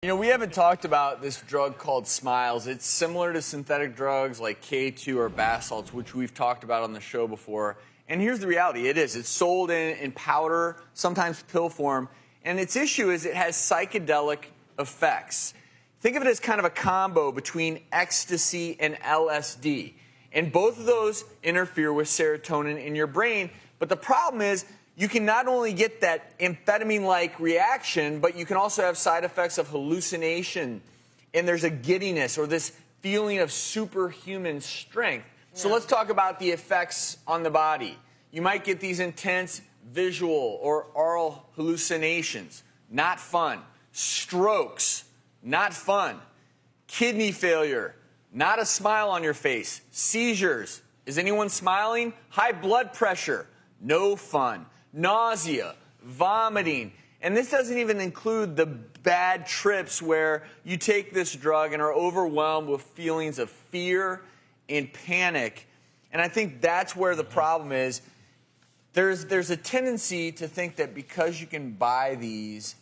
You know, we haven't talked about this drug called Smiles. It's similar to synthetic drugs like K2 or bath salts, which we've talked about on the show before. And here's the reality. It's sold in powder, sometimes pill form. And its issue is it has psychedelic effects. Think of it as kind of a combo between ecstasy and LSD. And both of those interfere with serotonin in your brain. But the problem is, you can not only get that amphetamine-like reaction, but you can also have side effects of hallucination, and there's a giddiness or this feeling of superhuman strength. Yeah. So let's talk about the effects on the body. You might get these intense visual or oral hallucinations. Not fun. Strokes. Not fun. Kidney failure. Not a smile on your face. Seizures. Is anyone smiling? High blood pressure. No fun. Nausea, vomiting, and this doesn't even include the bad trips where you take this drug and are overwhelmed with feelings of fear and panic. And I think that's where the problem is. There's a tendency to think that because you can buy these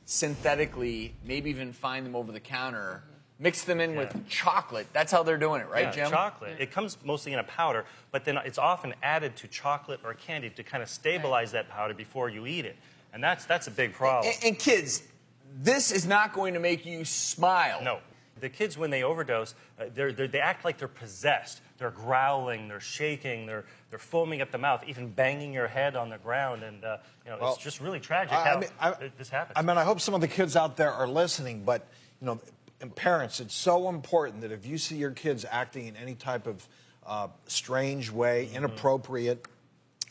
synthetically, maybe even find them over the counter, mix them in with chocolate. That's how they're doing it, right, Jim? Chocolate. It comes mostly in a powder, but then it's often added to chocolate or candy to kind of stabilize that powder before you eat it. And that's a big problem. And kids, this is not going to make you smile. No. The kids, when they overdose, they act like they're possessed. They're growling, they're shaking, they're foaming at the mouth, even banging your head on the ground. And it's just really tragic how this happens. I hope some of the kids out there are listening, but, and parents, it's so important that if you see your kids acting in any type of strange way, inappropriate,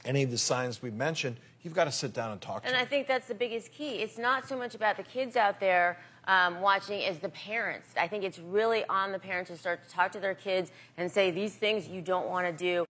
any of the signs we've mentioned, you've got to sit down and talk to them. And I think that's the biggest key. It's not so much about the kids out there watching as the parents. I think it's really on the parents to start to talk to their kids and say these things you don't want to do.